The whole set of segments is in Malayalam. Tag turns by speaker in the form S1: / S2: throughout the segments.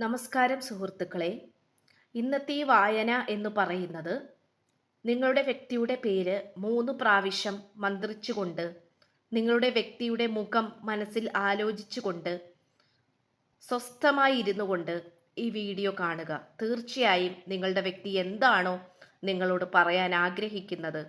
S1: നമസ്കാരം സുഹൃത്തുക്കളെ. ഇന്നത്തെ ഈ വായന എന്ന് പറയുന്നത് നിങ്ങളുടെ വ്യക്തിയുടെ പേര് 3 പ്രാവശ്യം മന്ത്രിച്ചുകൊണ്ട് നിങ്ങളുടെ വ്യക്തിയുടെ മുഖം മനസ്സിൽ ആലോചിച്ചുകൊണ്ട് സ്വസ്ഥമായി ഇരുന്നു കൊണ്ട് ഈ വീഡിയോ കാണുക. തീർച്ചയായും നിങ്ങളുടെ വ്യക്തി എന്താണോ നിങ്ങളോട് പറയാൻ ആഗ്രഹിക്കുന്നത്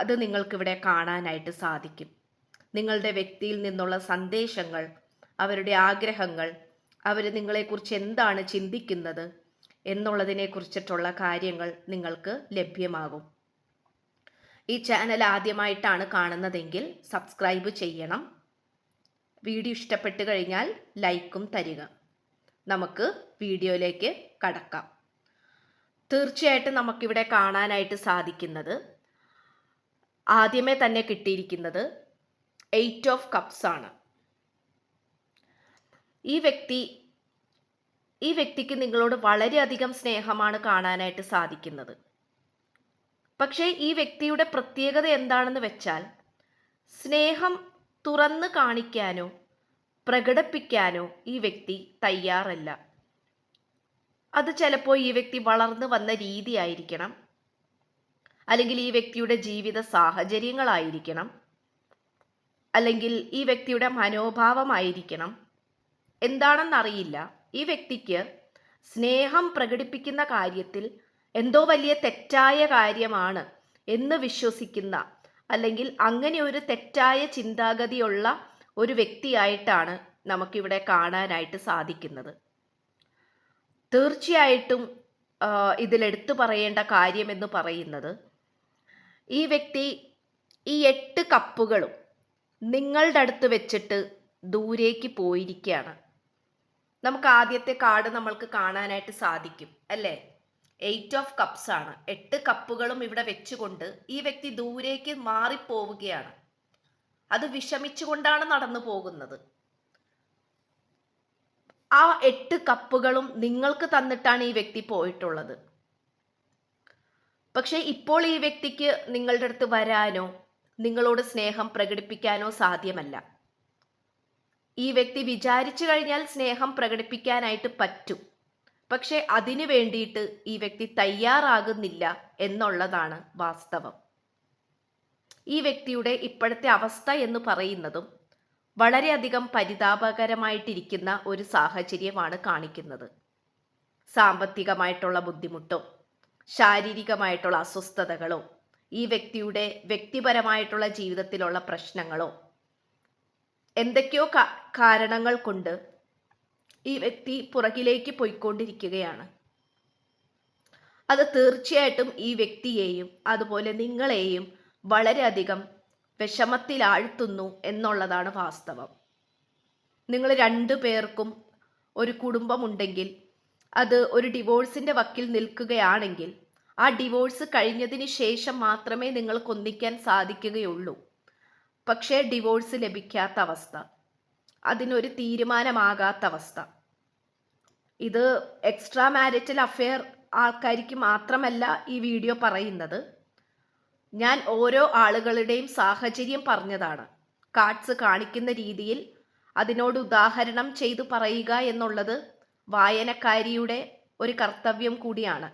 S1: അത് നിങ്ങൾക്കിവിടെ കാണാനായിട്ട് സാധിക്കും. നിങ്ങളുടെ വ്യക്തിയിൽ നിന്നുള്ള സന്ദേശങ്ങൾ, അവരുടെ ആഗ്രഹങ്ങൾ, അവർ നിങ്ങളെക്കുറിച്ച് എന്താണ് ചിന്തിക്കുന്നത് എന്നുള്ളതിനെ കുറിച്ചിട്ടുള്ള കാര്യങ്ങൾ നിങ്ങൾക്ക് ലഭ്യമാകും. ഈ ചാനൽ ആദ്യമായിട്ടാണ് കാണുന്നതെങ്കിൽ സബ്സ്ക്രൈബ് ചെയ്യണം. വീഡിയോ ഇഷ്ടപ്പെട്ട് കഴിഞ്ഞാൽ ലൈക്കും തരിക. നമുക്ക് വീഡിയോയിലേക്ക് കടക്കാം. തീർച്ചയായിട്ടും നമുക്കിവിടെ കാണാനായിട്ട് സാധിക്കുന്നത്, ആദ്യമേ തന്നെ കിട്ടിയിരിക്കുന്നത് 8 ഓഫ് കപ്സ് ആണ്. ഈ വ്യക്തിക്ക് നിങ്ങളോട് വളരെയധികം സ്നേഹമാണ് കാണാനായിട്ട് സാധിക്കുന്നത്. പക്ഷേ ഈ വ്യക്തിയുടെ പ്രത്യേകത എന്താണെന്ന് വെച്ചാൽ, സ്നേഹം തുറന്ന് കാണിക്കാനോ പ്രകടിപ്പിക്കാനോ ഈ വ്യക്തി തയ്യാറല്ല. അത് ചിലപ്പോൾ ഈ വ്യക്തി വളർന്നു വന്ന രീതിയായിരിക്കണം, അല്ലെങ്കിൽ ഈ വ്യക്തിയുടെ ജീവിത സാഹചര്യങ്ങളായിരിക്കണം, അല്ലെങ്കിൽ ഈ വ്യക്തിയുടെ മനോഭാവമായിരിക്കണം. എന്താണെന്നറിയില്ല. ഈ വ്യക്തിക്ക് സ്നേഹം പ്രകടിപ്പിക്കുന്ന കാര്യത്തിൽ എന്തോ വലിയ തെറ്റായ കാര്യമാണ് എന്ന് വിശ്വസിക്കുന്ന, അല്ലെങ്കിൽ അങ്ങനെ ഒരു തെറ്റായ ചിന്താഗതിയുള്ള ഒരു വ്യക്തിയായിട്ടാണ് നമുക്കിവിടെ കാണാനായിട്ട് സാധിക്കുന്നത്. തീർച്ചയായിട്ടും ഇതിലെടുത്തു പറയേണ്ട കാര്യമെന്ന് പറയുന്നത്, ഈ വ്യക്തി ഈ 8 കപ്പുകളും നിങ്ങളുടെ അടുത്ത് വെച്ചിട്ട് ദൂരേക്ക് പോയിരിക്കുകയാണ്. നമുക്ക് ആദ്യത്തെ കാർഡ് നമ്മൾക്ക് കാണാനായിട്ട് സാധിക്കും അല്ലേ? 8 ഓഫ് കപ്സ് ആണ്. 8 കപ്പുകളും ഇവിടെ വെച്ചുകൊണ്ട് ഈ വ്യക്തി ദൂരേക്ക് മാറിപ്പോവുകയാണ്. അത് വിഷമിച്ചുകൊണ്ടാണ് നടന്നു പോകുന്നത്. ആ 8 കപ്പുകളും നിങ്ങൾക്ക് തന്നിട്ടാണ് ഈ വ്യക്തി പോയിട്ടുള്ളത്. പക്ഷെ ഇപ്പോൾ ഈ വ്യക്തിക്ക് നിങ്ങളുടെ അടുത്ത് വരാനോ നിങ്ങളോട് സ്നേഹം പ്രകടിപ്പിക്കാനോ സാധ്യമല്ല. ഈ വ്യക്തി വിചാരിച്ചു കഴിഞ്ഞാൽ സ്നേഹം പ്രകടിപ്പിക്കാനായിട്ട് പറ്റും. പക്ഷെ അതിനു വേണ്ടിയിട്ട് ഈ വ്യക്തി തയ്യാറാകുന്നില്ല എന്നുള്ളതാണ് വാസ്തവം. ഈ വ്യക്തിയുടെ ഇപ്പോഴത്തെ അവസ്ഥ എന്ന് പറയുന്നതും വളരെയധികം പരിതാപകരമായിട്ടിരിക്കുന്ന ഒരു സാഹചര്യമാണ് കാണിക്കുന്നത്. സാമ്പത്തികമായിട്ടുള്ള ബുദ്ധിമുട്ടോ ശാരീരികമായിട്ടുള്ള അസ്വസ്ഥതകളോ ഈ വ്യക്തിയുടെ വ്യക്തിപരമായിട്ടുള്ള ജീവിതത്തിലുള്ള പ്രശ്നങ്ങളോ എന്തൊക്കെയോ കാരണങ്ങൾ കൊണ്ട് ഈ വ്യക്തി പുറകിലേക്ക് പോയിക്കൊണ്ടിരിക്കുകയാണ്. അത് തീർച്ചയായിട്ടും ഈ വ്യക്തിയെയും അതുപോലെ നിങ്ങളെയും വളരെയധികം വിഷമത്തിലാഴ്ത്തുന്നു എന്നുള്ളതാണ് വാസ്തവം. നിങ്ങൾ 2 പേർക്കും ഒരു കുടുംബമുണ്ടെങ്കിൽ, അത് ഒരു ഡിവോഴ്സിന്റെ വക്കിൽ നിൽക്കുകയാണെങ്കിൽ, ആ ഡിവോഴ്സ് കഴിഞ്ഞതിന് ശേഷം മാത്രമേ നിങ്ങൾക്ക് ഒന്നിക്കാൻ സാധിക്കുകയുള്ളൂ. പക്ഷേ ഡിവോഴ്സ് ലഭിക്കാത്ത അവസ്ഥ, അതിനൊരു തീരുമാനമാകാത്ത അവസ്ഥ. ഇത് എക്സ്ട്രാ മാരിറ്റൽ അഫെയർ ആൾക്കാർക്ക് മാത്രമല്ല ഈ വീഡിയോ പറയുന്നത്. ഞാൻ ഓരോ ആളുകളുടെയും സാഹചര്യം പറഞ്ഞതാണ്. കാർഡ്സ് കാണിക്കുന്ന രീതിയിൽ അതിനോട് ഉദാഹരണം ചെയ്തു പറയുക എന്നുള്ളത് വായനക്കാരിയുടെ ഒരു കർത്തവ്യം കൂടിയാണ്.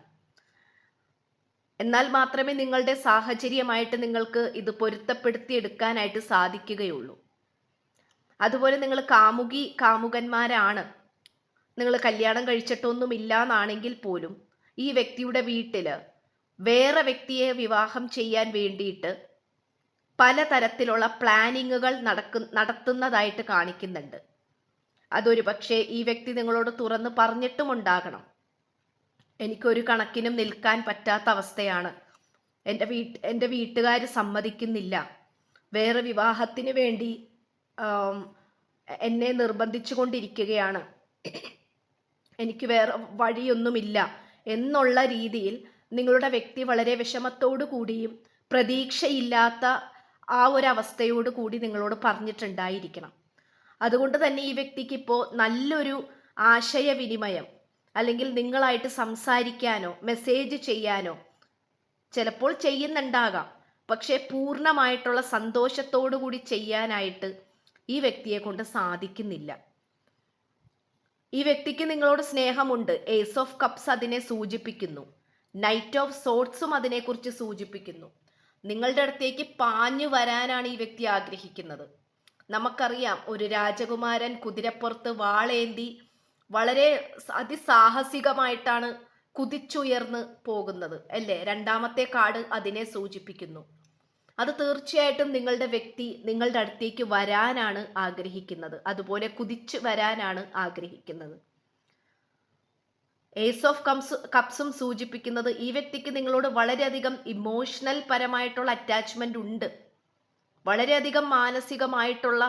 S1: എന്നാൽ മാത്രമേ നിങ്ങളുടെ സാഹചര്യമായിട്ട് നിങ്ങൾക്ക് ഇത് പൊരുത്തപ്പെടുത്തിയെടുക്കാനായിട്ട് സാധിക്കുകയുള്ളൂ. അതുപോലെ നിങ്ങൾ കാമുകന്മാരാണ്, നിങ്ങൾ കല്യാണം കഴിച്ചിട്ടൊന്നുമില്ല എന്നാണെങ്കിൽ പോലും ഈ വ്യക്തിയുടെ വീട്ടിൽ വേറെ വ്യക്തിയെ വിവാഹം ചെയ്യാൻ വേണ്ടിയിട്ട് പലതരത്തിലുള്ള പ്ലാനിങ്ങുകൾ നടത്തുന്നതായിട്ട് കാണിക്കുന്നുണ്ട്. അതൊരു പക്ഷേ ഈ വ്യക്തി നിങ്ങളോട് തുറന്ന് പറഞ്ഞിട്ടുമുണ്ടാകണം. എനിക്കൊരു കണക്കിനും നിൽക്കാൻ പറ്റാത്ത അവസ്ഥയാണ്, എൻ്റെ വീട്ടുകാർ സമ്മതിക്കുന്നില്ല, വേറെ വിവാഹത്തിന് വേണ്ടി എന്നെ നിർബന്ധിച്ചു കൊണ്ടിരിക്കുകയാണ്, എനിക്ക് വേറെ വഴിയൊന്നുമില്ല എന്നുള്ള രീതിയിൽ നിങ്ങളുടെ വ്യക്തി വളരെ വിഷമത്തോടു കൂടിയും പ്രതീക്ഷയില്ലാത്ത ആ ഒരു അവസ്ഥയോട് കൂടി നിങ്ങളോട് പറഞ്ഞിട്ടുണ്ടായിരിക്കണം. അതുകൊണ്ട് തന്നെ ഈ വ്യക്തിക്ക് ഇപ്പോൾ നല്ലൊരു ആശയവിനിമയം, അല്ലെങ്കിൽ നിങ്ങളായിട്ട് സംസാരിക്കാനോ മെസ്സേജ് ചെയ്യാനോ ചിലപ്പോൾ ചെയ്യുന്നുണ്ടാകാം. പക്ഷേ പൂർണ്ണമായിട്ടുള്ള സന്തോഷത്തോടു കൂടി ചെയ്യാനായിട്ട് ഈ വ്യക്തിയെ കൊണ്ട് സാധിക്കുന്നില്ല. ഈ വ്യക്തിക്ക് നിങ്ങളോട് സ്നേഹമുണ്ട്. ഏസ് ഓഫ് കപ്സ് അതിനെ സൂചിപ്പിക്കുന്നു. നൈറ്റ് ഓഫ് സോർട്സും അതിനെക്കുറിച്ച് സൂചിപ്പിക്കുന്നു. നിങ്ങളുടെ അടുത്തേക്ക് പാഞ്ഞു വരാനാണ് ഈ വ്യക്തി ആഗ്രഹിക്കുന്നത്. നമുക്കറിയാം, ഒരു രാജകുമാരൻ കുതിരപ്പുറത്ത് വാളേന്തി വളരെ അതിസാഹസികമായിട്ടാണ് കുതിച്ചുയർന്ന് പോകുന്നത് അല്ലേ? രണ്ടാമത്തെ കാർഡ് അതിനെ സൂചിപ്പിക്കുന്നു. അത് തീർച്ചയായിട്ടും നിങ്ങളുടെ വ്യക്തി നിങ്ങളുടെ അടുത്തേക്ക് വരാനാണ് ആഗ്രഹിക്കുന്നത്, അതുപോലെ കുതിച്ചു വരാനാണ് ആഗ്രഹിക്കുന്നത്. ഏസ് ഓഫ് കപ്സും സൂചിപ്പിക്കുന്നത് ഈ വ്യക്തിക്ക് നിങ്ങളോട് വളരെയധികം ഇമോഷണൽ പരമായിട്ടുള്ള അറ്റാച്ച്മെന്റ് ഉണ്ട്. വളരെയധികം മാനസികമായിട്ടുള്ള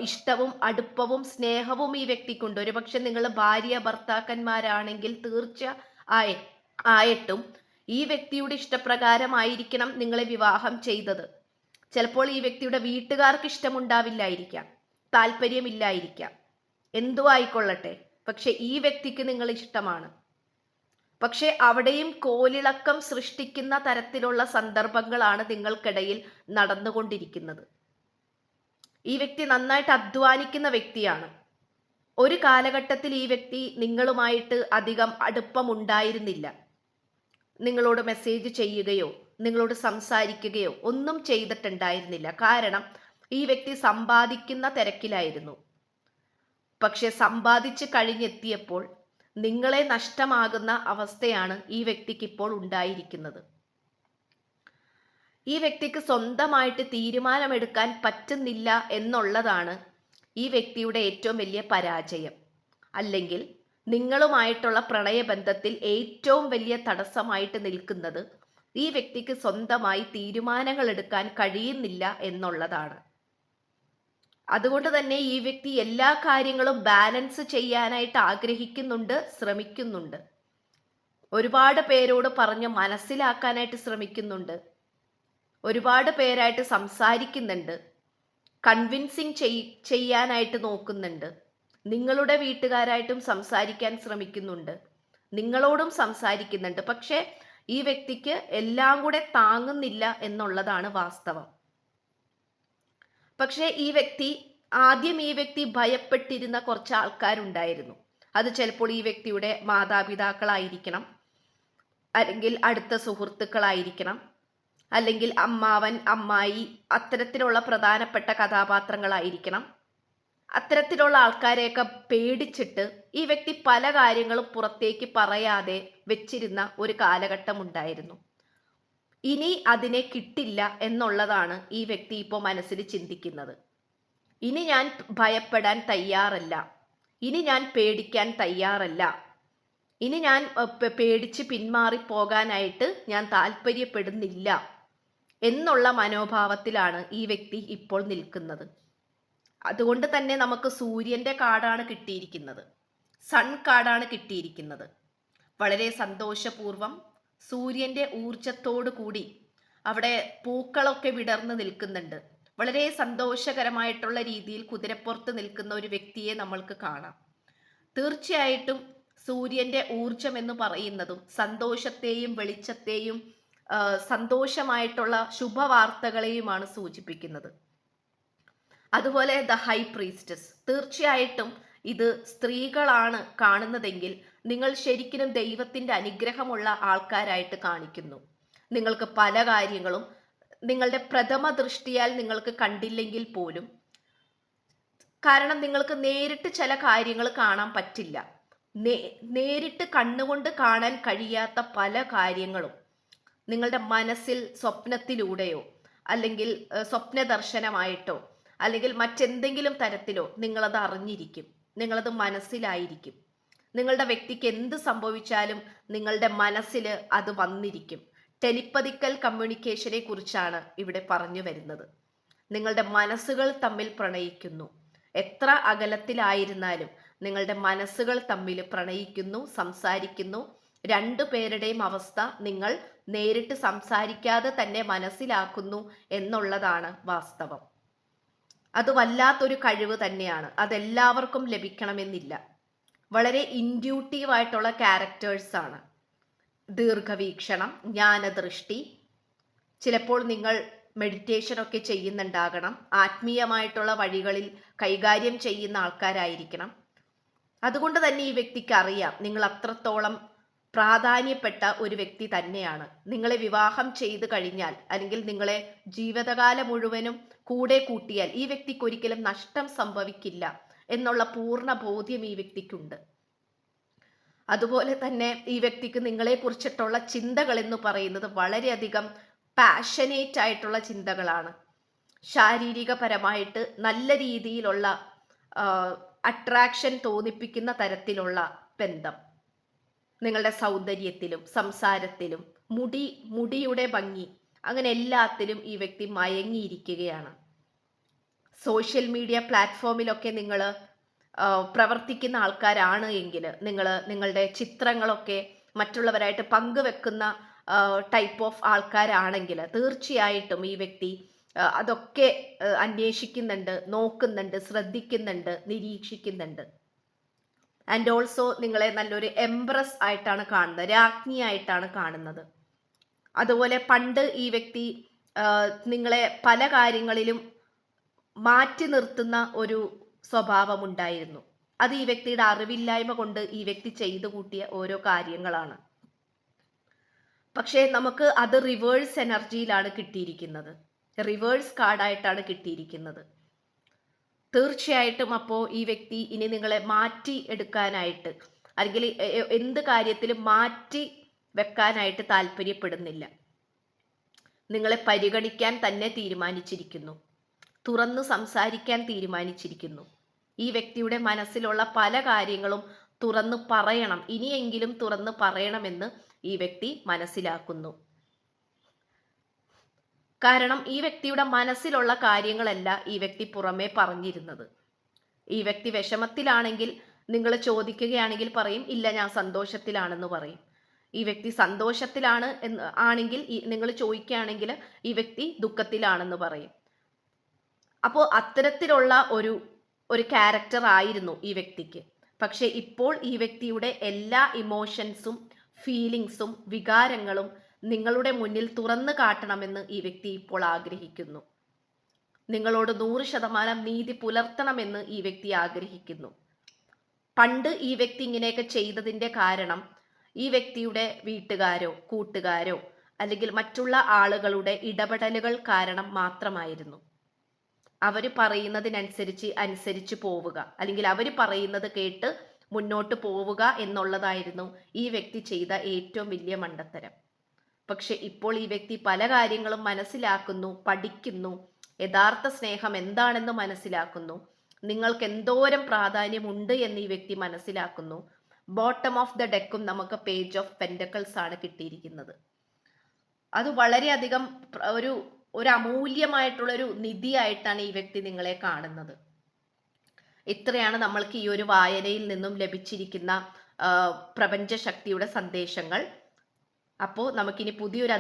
S1: ഇഷ്ടവും അടുപ്പവും സ്നേഹവും ഈ വ്യക്തിക്കുണ്ട്. ഒരുപക്ഷെ നിങ്ങൾ ഭാര്യ ഭർത്താക്കന്മാരാണെങ്കിൽ ആയിട്ടും ഈ വ്യക്തിയുടെ ഇഷ്ടപ്രകാരമായിരിക്കണം നിങ്ങളെ വിവാഹം ചെയ്തത്. ചിലപ്പോൾ ഈ വ്യക്തിയുടെ വീട്ടുകാർക്ക് ഇഷ്ടമുണ്ടാവില്ലായിരിക്കാം, താല്പര്യമില്ലായിരിക്കാം, എന്തോ ആയിക്കൊള്ളട്ടെ. പക്ഷെ ഈ വ്യക്തിക്ക് നിങ്ങൾ ഇഷ്ടമാണ്. പക്ഷെ അവിടെയും കോലിളക്കം സൃഷ്ടിക്കുന്ന തരത്തിലുള്ള സന്ദർഭങ്ങളാണ് നിങ്ങൾക്കിടയിൽ നടന്നുകൊണ്ടിരിക്കുന്നത്. ഈ വ്യക്തി നന്നായിട്ട് അധ്വാനിക്കുന്ന വ്യക്തിയാണ്. ഒരു കാലഘട്ടത്തിൽ ഈ വ്യക്തി നിങ്ങളുമായിട്ട് അധികം അടുപ്പമുണ്ടായിരുന്നില്ല. നിങ്ങളോട് മെസ്സേജ് ചെയ്യുകയോ നിങ്ങളോട് സംസാരിക്കുകയോ ഒന്നും ചെയ്തിട്ടുണ്ടായിരുന്നില്ല. കാരണം ഈ വ്യക്തി സമ്പാദിക്കുന്ന തിരക്കിലായിരുന്നു. പക്ഷെ സമ്പാദിച്ച് കഴിഞ്ഞെത്തിയപ്പോൾ നിങ്ങളെ നഷ്ടമാകുന്ന അവസ്ഥയാണ് ഈ വ്യക്തിക്ക് ഇപ്പോൾ ഉണ്ടായിരിക്കുന്നത്. ഈ വ്യക്തിക്ക് സ്വന്തമായിട്ട് തീരുമാനമെടുക്കാൻ പറ്റുന്നില്ല എന്നുള്ളതാണ് ഈ വ്യക്തിയുടെ ഏറ്റവും വലിയ പരാജയം. അല്ലെങ്കിൽ നിങ്ങളുമായിട്ടുള്ള പ്രണയബന്ധത്തിൽ ഏറ്റവും വലിയ തടസ്സമായിട്ട് നിൽക്കുന്നത് ഈ വ്യക്തിക്ക് സ്വന്തമായി തീരുമാനങ്ങൾ എടുക്കാൻ കഴിയുന്നില്ല എന്നുള്ളതാണ്. അതുകൊണ്ട് തന്നെ ഈ വ്യക്തി എല്ലാ കാര്യങ്ങളും ബാലൻസ് ചെയ്യാനായിട്ട് ആഗ്രഹിക്കുന്നുണ്ട്, ശ്രമിക്കുന്നുണ്ട്. ഒരുപാട് പേരോട് പറഞ്ഞ് മനസ്സിലാക്കാനായിട്ട് ശ്രമിക്കുന്നുണ്ട്. ഒരുപാട് പേരായിട്ട് സംസാരിക്കുന്നുണ്ട്. കൺവിൻസിങ് ചെയ്യാനായിട്ട് നോക്കുന്നുണ്ട്. നിങ്ങളുടെ വീട്ടുകാരായിട്ടും സംസാരിക്കാൻ ശ്രമിക്കുന്നുണ്ട്. നിങ്ങളോടും സംസാരിക്കുന്നുണ്ട്. പക്ഷെ ഈ വ്യക്തിക്ക് എല്ലാം കൂടെ താങ്ങുന്നില്ല എന്നുള്ളതാണ് വാസ്തവം. പക്ഷെ ആദ്യം ഈ വ്യക്തി ഭയപ്പെട്ടിരുന്ന കുറച്ച് ആൾക്കാരുണ്ടായിരുന്നു. അത് ചിലപ്പോൾ ഈ വ്യക്തിയുടെ മാതാപിതാക്കളായിരിക്കണം, അല്ലെങ്കിൽ അടുത്ത സുഹൃത്തുക്കളായിരിക്കണം, അല്ലെങ്കിൽ അമ്മാവൻ അമ്മായി, അത്തരത്തിലുള്ള പ്രധാനപ്പെട്ട കഥാപാത്രങ്ങളായിരിക്കണം. അത്തരത്തിലുള്ള ആൾക്കാരെയൊക്കെ പേടിച്ചിട്ട് ഈ വ്യക്തി പല കാര്യങ്ങളും പുറത്തേക്ക് പറയാതെ വെച്ചിരുന്ന ഒരു കാലഘട്ടം ഉണ്ടായിരുന്നു. ഇനി അതിനെ കിട്ടില്ല എന്നുള്ളതാണ് ഈ വ്യക്തി ഇപ്പോൾ മനസ്സിൽ ചിന്തിക്കുന്നത്. ഇനി ഞാൻ ഭയപ്പെടാൻ തയ്യാറല്ല, ഇനി ഞാൻ പേടിക്കാൻ തയ്യാറല്ല, ഇനി ഞാൻ പേടിച്ച് പിന്മാറിപ്പോകാനായിട്ട് ഞാൻ താല്പര്യപ്പെടുന്നില്ല എന്നുള്ള മനോഭാവത്തിലാണ് ഈ വ്യക്തി ഇപ്പോൾ നിൽക്കുന്നത്. അതുകൊണ്ട് തന്നെ നമുക്ക് സൂര്യന്റെ കാർഡാണ് കിട്ടിയിരിക്കുന്നത്, സൺ കാർഡാണ് കിട്ടിയിരിക്കുന്നത്. വളരെ സന്തോഷപൂർവം സൂര്യന്റെ ഊർജത്തോടു കൂടി അവിടെ പൂക്കളൊക്കെ വിടർന്ന് നിൽക്കുന്നുണ്ട്. വളരെ സന്തോഷകരമായിട്ടുള്ള രീതിയിൽ കുതിരപ്പുറത്ത് നിൽക്കുന്ന ഒരു വ്യക്തിയെ നമ്മൾക്ക് കാണാം. തീർച്ചയായിട്ടും സൂര്യന്റെ ഊർജം എന്ന് പറയുന്നതും സന്തോഷത്തെയും വെളിച്ചത്തെയും സന്തോഷമായിട്ടുള്ള ശുഭവാർത്തകളെയുമാണ് സൂചിപ്പിക്കുന്നത്. അതുപോലെ ദ ഹൈ പ്രീസ്റ്റസ്, തീർച്ചയായിട്ടും ഇത് സ്ത്രീകളാണ് കാണുന്നതെങ്കിൽ നിങ്ങൾ ശരിക്കും ദൈവത്തിന്റെ അനുഗ്രഹമുള്ള ആൾക്കാരായിട്ട് കാണിക്കുന്നു. നിങ്ങൾക്ക് പല കാര്യങ്ങളും നിങ്ങളുടെ പ്രഥമ ദൃഷ്ടിയാൽ നിങ്ങൾക്ക് കണ്ടില്ലെങ്കിൽ പോലും, കാരണം നിങ്ങൾക്ക് നേരിട്ട് ചില കാര്യങ്ങൾ കാണാൻ പറ്റില്ല, നേരിട്ട് കണ്ണുകൊണ്ട് കാണാൻ കഴിയാത്ത പല കാര്യങ്ങളും നിങ്ങളുടെ മനസ്സിൽ സ്വപ്നത്തിലൂടെയോ അല്ലെങ്കിൽ സ്വപ്ന ദർശനമായിട്ടോ അല്ലെങ്കിൽ മറ്റെന്തെങ്കിലും തരത്തിലോ നിങ്ങളത് അറിഞ്ഞിരിക്കും, നിങ്ങളത് മനസ്സിലായിരിക്കും. നിങ്ങളുടെ വ്യക്തിക്ക് എന്ത് സംഭവിച്ചാലും നിങ്ങളുടെ മനസ്സിൽ അത് വന്നിരിക്കും. ടെലിപ്പതിക്കൽ കമ്മ്യൂണിക്കേഷനെ കുറിച്ചാണ് ഇവിടെ പറഞ്ഞു വരുന്നത്. നിങ്ങളുടെ മനസ്സുകൾ തമ്മിൽ പ്രണയിക്കുന്നു. എത്ര അകലത്തിലായിരുന്നാലും നിങ്ങളുടെ മനസ്സുകൾ തമ്മിൽ പ്രണയിക്കുന്നു, സംസാരിക്കുന്നു. രണ്ടു പേരുടെയും അവസ്ഥ നിങ്ങൾ നേരിട്ട് സംസാരിക്കാതെ തന്നെ മനസ്സിലാക്കുന്നു എന്നുള്ളതാണ് വാസ്തവം. അത് വല്ലാത്തൊരു കഴിവ് തന്നെയാണ്. അതെല്ലാവർക്കും ലഭിക്കണമെന്നില്ല. വളരെ ഇൻഡ്യൂട്ടീവ് ആയിട്ടുള്ള ക്യാരക്ടേഴ്സ് ആണ്. ദീർഘവീക്ഷണം, ജ്ഞാനദൃഷ്ടി. ചിലപ്പോൾ നിങ്ങൾ മെഡിറ്റേഷനൊക്കെ ചെയ്യുന്നുണ്ടാകണം. ആത്മീയമായിട്ടുള്ള വഴികളിൽ കൈകാര്യം ചെയ്യുന്ന ആൾക്കാരായിരിക്കണം. അതുകൊണ്ട് തന്നെ ഈ വ്യക്തിക്ക് അറിയാം നിങ്ങൾ അത്രത്തോളം പ്രാധാന്യപ്പെട്ട ഒരു വ്യക്തി തന്നെയാണ്. നിങ്ങളെ വിവാഹം ചെയ്ത് കഴിഞ്ഞാൽ അല്ലെങ്കിൽ നിങ്ങളെ ജീവിതകാലം മുഴുവനും കൂടെ കൂട്ടിയാൽ ഈ വ്യക്തിക്ക് ഒരിക്കലും നഷ്ടം സംഭവിക്കില്ല എന്നുള്ള പൂർണ്ണ ബോധ്യം ഈ വ്യക്തിക്കുണ്ട്. അതുപോലെ തന്നെ ഈ വ്യക്തിക്ക് നിങ്ങളെ കുറിച്ചിട്ടുള്ള ചിന്തകൾ എന്ന് പറയുന്നത് വളരെയധികം പാഷനേറ്റ് ആയിട്ടുള്ള ചിന്തകളാണ്. ശാരീരികപരമായിട്ട് നല്ല രീതിയിലുള്ള അട്രാക്ഷൻ തോന്നിപ്പിക്കുന്ന തരത്തിലുള്ള ബന്ധം. നിങ്ങളുടെ സൗന്ദര്യത്തിലും സംസാരത്തിലും മുടിയുടെ ഭംഗി, അങ്ങനെ എല്ലാത്തിലും ഈ വ്യക്തി മയങ്ങിയിരിക്കുകയാണ്. സോഷ്യൽ മീഡിയ പ്ലാറ്റ്ഫോമിലൊക്കെ നിങ്ങൾ പ്രവർത്തിക്കുന്ന ആൾക്കാരാണ് എങ്കിൽ നിങ്ങളുടെ ചിത്രങ്ങളൊക്കെ മറ്റുള്ളവരായിട്ട് പങ്കുവെക്കുന്ന ടൈപ്പ് ഓഫ് ആൾക്കാരാണെങ്കിൽ തീർച്ചയായിട്ടും ഈ വ്യക്തി അതൊക്കെ അന്വേഷിക്കുന്നുണ്ട്, നോക്കുന്നുണ്ട്, ശ്രദ്ധിക്കുന്നുണ്ട്, നിരീക്ഷിക്കുന്നുണ്ട്. ആൻഡ് ഓൾസോ നിങ്ങളെ നല്ലൊരു എംപ്രസ് ആയിട്ടാണ് കാണുന്നത്, രാജ്ഞിയായിട്ടാണ് കാണുന്നത്. അതുപോലെ പണ്ട് ഈ വ്യക്തി നിങ്ങളെ പല കാര്യങ്ങളിലും മാറ്റി നിർത്തുന്ന ഒരു സ്വഭാവം ഉണ്ടായിരുന്നു. അത് ഈ വ്യക്തിയുടെ അറിവില്ലായ്മ കൊണ്ട് ഈ വ്യക്തി ചെയ്തു കൂട്ടിയ ഓരോ കാര്യങ്ങളാണ്. പക്ഷേ നമുക്ക് അത് റിവേഴ്സ് എനർജിയിലാണ് കിട്ടിയിരിക്കുന്നത്, റിവേഴ്സ് കാർഡായിട്ടാണ് കിട്ടിയിരിക്കുന്നത്. തീർച്ചയായിട്ടും അപ്പോൾ ഈ വ്യക്തി ഇനി നിങ്ങളെ മാറ്റി എടുക്കാനായിട്ട് അല്ലെങ്കിൽ എന്ത് കാര്യത്തിലും മാറ്റി വെക്കാനായിട്ട് താല്പര്യപ്പെടുന്നില്ല. നിങ്ങളെ പരിഗണിക്കാൻ തന്നെ തീരുമാനിച്ചിരിക്കുന്നു, തുറന്നു സംസാരിക്കാൻ തീരുമാനിച്ചിരിക്കുന്നു. ഈ വ്യക്തിയുടെ മനസ്സിലുള്ള പല കാര്യങ്ങളും തുറന്നു പറയണം, ഇനിയെങ്കിലും തുറന്നു പറയണമെന്ന് ഈ വ്യക്തി മനസ്സിലാക്കുന്നു. കാരണം ഈ വ്യക്തിയുടെ മനസ്സിലുള്ള കാര്യങ്ങളല്ല ഈ വ്യക്തി പുറമേ പറഞ്ഞിരുന്നത്. ഈ വ്യക്തി വിഷമത്തിലാണെങ്കിൽ നിങ്ങൾ ചോദിക്കുകയാണെങ്കിൽ പറയും ഇല്ല ഞാൻ സന്തോഷത്തിലാണെന്ന് പറയും. ഈ വ്യക്തി സന്തോഷത്തിലാണ് ആണെങ്കിൽ നിങ്ങൾ ചോദിക്കുകയാണെങ്കിൽ ഈ വ്യക്തി ദുഃഖത്തിലാണെന്ന് പറയും. അപ്പോൾ അത്തരത്തിലുള്ള ഒരു ക്യാരക്ടർ ആയിരുന്നു ഈ വ്യക്തിക്ക്. പക്ഷെ ഇപ്പോൾ ഈ വ്യക്തിയുടെ എല്ലാ ഇമോഷൻസും ഫീലിങ്സും വികാരങ്ങളും നിങ്ങളുടെ മുന്നിൽ തുറന്നു കാട്ടണമെന്ന് ഈ വ്യക്തി ഇപ്പോൾ ആഗ്രഹിക്കുന്നു. നിങ്ങളോട് 100% നീതി പുലർത്തണമെന്ന് ഈ വ്യക്തി ആഗ്രഹിക്കുന്നു. പണ്ട് ഈ വ്യക്തി ഇങ്ങനെയൊക്കെ ചെയ്തതിൻ്റെ കാരണം ഈ വ്യക്തിയുടെ വീട്ടുകാരോ കൂട്ടുകാരോ അല്ലെങ്കിൽ മറ്റുള്ള ആളുകളുടെ ഇടപെടലുകൾ കാരണം മാത്രമായിരുന്നു. അവർ അനുസരിച്ച് പോവുക അല്ലെങ്കിൽ അവർ പറയുന്നത് കേട്ട് മുന്നോട്ട് പോവുക എന്നുള്ളതായിരുന്നു ഈ വ്യക്തി ചെയ്ത ഏറ്റവും വലിയ മണ്ടത്തരം. പക്ഷെ ഇപ്പോൾ ഈ വ്യക്തി പല കാര്യങ്ങളും മനസ്സിലാക്കുന്നു, പഠിക്കുന്നു, യഥാർത്ഥ സ്നേഹം എന്താണെന്ന് മനസ്സിലാക്കുന്നു, നിങ്ങൾക്ക് എന്തോരം പ്രാധാന്യമുണ്ട് എന്ന് ഈ വ്യക്തി മനസ്സിലാക്കുന്നു. ബോട്ടം ഓഫ് ദ ഡെക്കും നമുക്ക് പേജ് ഓഫ് പെൻഡക്കിൾസ് ആണ് കിട്ടിയിരിക്കുന്നത്. അത് വളരെയധികം ഒരു അമൂല്യമായിട്ടുള്ളൊരു നിധിയായിട്ടാണ് ഈ വ്യക്തി നിങ്ങളെ കാണുന്നത്. ഇത്രയാണ് നമ്മൾക്ക് ഈ ഒരു വായനയിൽ നിന്നും ലഭിച്ചിരിക്കുന്ന പ്രപഞ്ച ശക്തിയുടെ സന്ദേശങ്ങൾ. അപ്പോൾ നമുക്കിനി പുതിയൊരു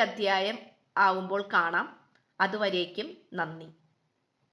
S1: അധ്യായം ആവുമ്പോൾ കാണാം. അതുവരേക്കും നന്ദി.